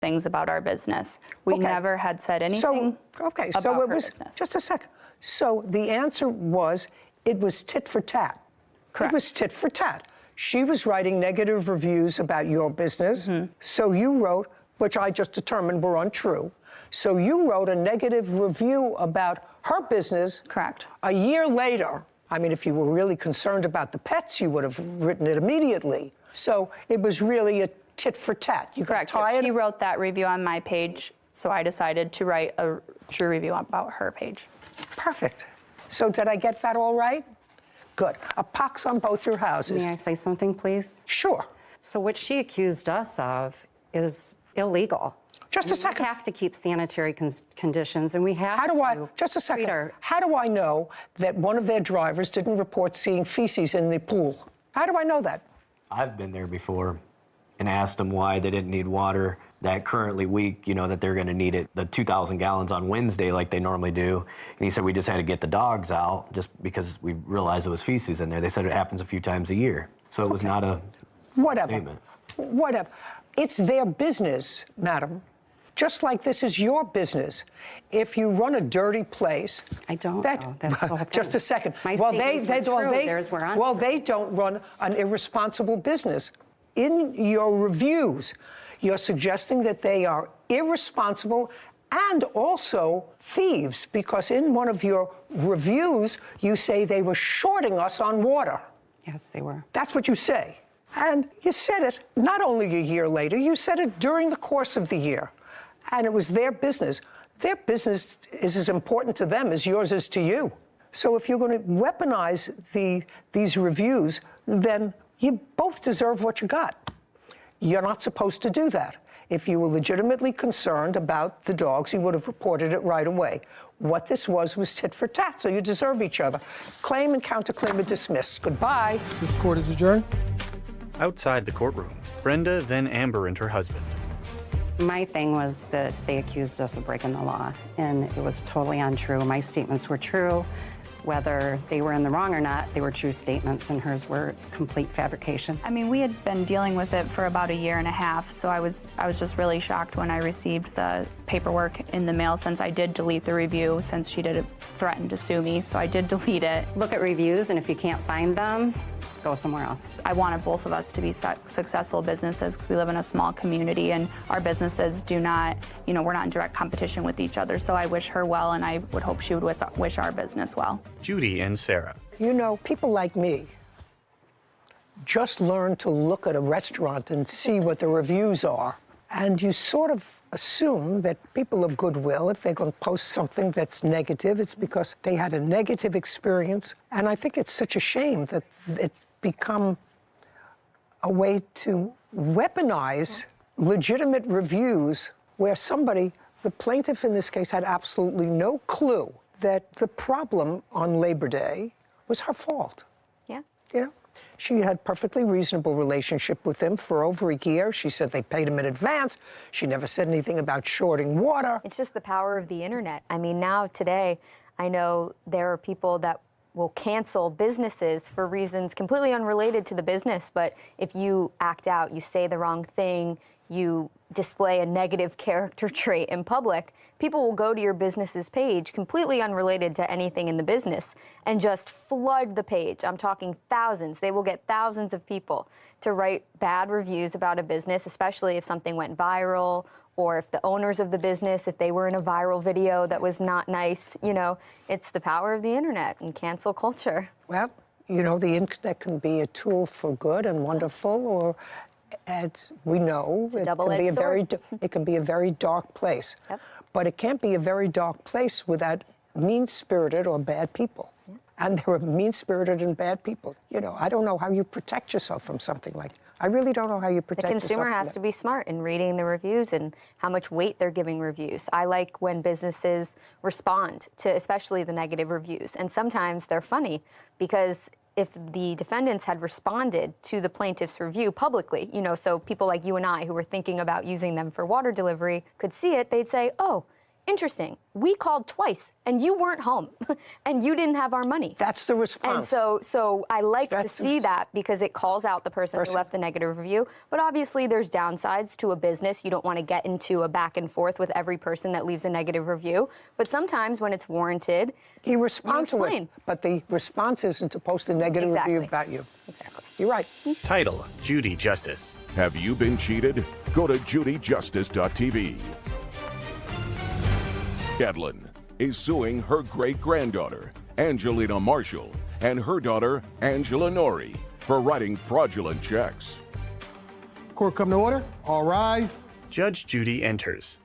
things about our business. We never had said anything about her business. Just a second. So the answer was, it was tit for tat. Correct. It was tit for tat. She was writing negative reviews about your business. So you wrote, which I just determined were untrue. So you wrote a negative review about her business. Correct. A year later. I mean, if you were really concerned about the pets, you would have written it immediately. So it was really a tit for tat. You Correct. got tired. He wrote that review on my page, so I decided to write a true review about her page. Perfect. So did I get that all right? Good. A pox on both your houses. May I say something, please? Sure. So what she accused us of is illegal. Just a second. We have to keep sanitary conditions, and we have Just a second. How do I know that one of their drivers didn't report seeing feces in the pool? How do I know that? I've been there before and asked them why they didn't need water that currently week, you know, that they're going to need it, the 2,000 gallons on Wednesday like they normally do. And he said, we just had to get the dogs out just because we realized there was feces in there. They said it happens a few times a year. So it was not a statement. Whatever. It's their business, madam. Just like this is your business. If you run a dirty place... I don't know. That's the whole thing. Just a second. My statements were true. Theirs were untrue. Well, they don't run an irresponsible business. In your reviews, you're suggesting that they are irresponsible and also thieves, because in one of your reviews, you say they were shorting us on water. Yes, they were. That's what you say. And you said it not only a year later, you said it during the course of the year. And it was their business. Their business is as important to them as yours is to you. So if you're going to weaponize these reviews, then you both deserve what you got. You're not supposed to do that. If you were legitimately concerned about the dogs, you would have reported it right away. What this was tit for tat, so you deserve each other. Claim and counterclaim are dismissed. Goodbye. This court is adjourned. Outside the courtroom, Brenda, then Amber, and her husband. My thing was that they accused us of breaking the law, and it was totally untrue. My statements were true. Whether they were in the wrong or not, they were true statements, and hers were complete fabrication. I mean, we had been dealing with it for about a year and a half, so I was just really shocked when I received the paperwork in the mail, since I did delete the review, since she did threaten to sue me, so I did delete it. Look at reviews, and if you can't find them, go somewhere else. I wanted both of us to be successful businesses. We live in a small community, and our businesses do not, you know, we're not in direct competition with each other. So I wish her well, and I would hope she would wish our business well. Judy and Sarah. You know, people like me just learn to look at a restaurant and see what the reviews are. And you sort of assume that people of goodwill, if they're going to post something that's negative, it's because they had a negative experience. And I think it's such a shame that it's become a way to weaponize legitimate reviews where somebody, the plaintiff in this case, had absolutely no clue that the problem on Labor Day was her fault. Yeah. You know? She had a perfectly reasonable relationship with him for over a year. She said they paid him in advance. She never said anything about shorting water. It's just the power of the internet. I mean, now today, I know there are people that will cancel businesses for reasons completely unrelated to the business. But if you act out, you say the wrong thing, you display a negative character trait in public, people will go to your business's page completely unrelated to anything in the business and just flood the page. I'm talking thousands. They will get thousands of people to write bad reviews about a business, especially if something went viral or if the owners of the business, if they were in a viral video that was not nice. You know, it's the power of the internet and cancel culture. Well, you know, the internet can be a tool for good and wonderful, or as we know, it can be a very dark place. Yep. But it can't be a very dark place without mean-spirited or bad people. Yeah. And there are mean-spirited and bad people. You know, I don't know how you protect yourself from something like that. I really don't know how you protect yourself. The consumer has to be smart in reading the reviews and how much weight they're giving reviews. I like when businesses respond to especially the negative reviews. And sometimes they're funny because if the defendants had responded to the plaintiff's review publicly, you know, so people like you and I who were thinking about using them for water delivery could see it, they'd say, oh, interesting. We called twice, and you weren't home, and you didn't have our money. That's the response. And so I like to That's- see that because it calls out the person who left the negative review. But obviously, there's downsides to a business. You don't want to get into a back and forth with every person that leaves a negative review. But sometimes when it's warranted, He responds to it, explain. but the response isn't to post a negative Exactly. review about you. Exactly. You're right. Title: Judy Justice. Have you been cheated? Go to judyjustice.tv. Edlin is suing her great-granddaughter, Angelina Marshall, and her daughter, Angela Nori, for writing fraudulent checks. Court come to order. All rise. Judge Judy enters.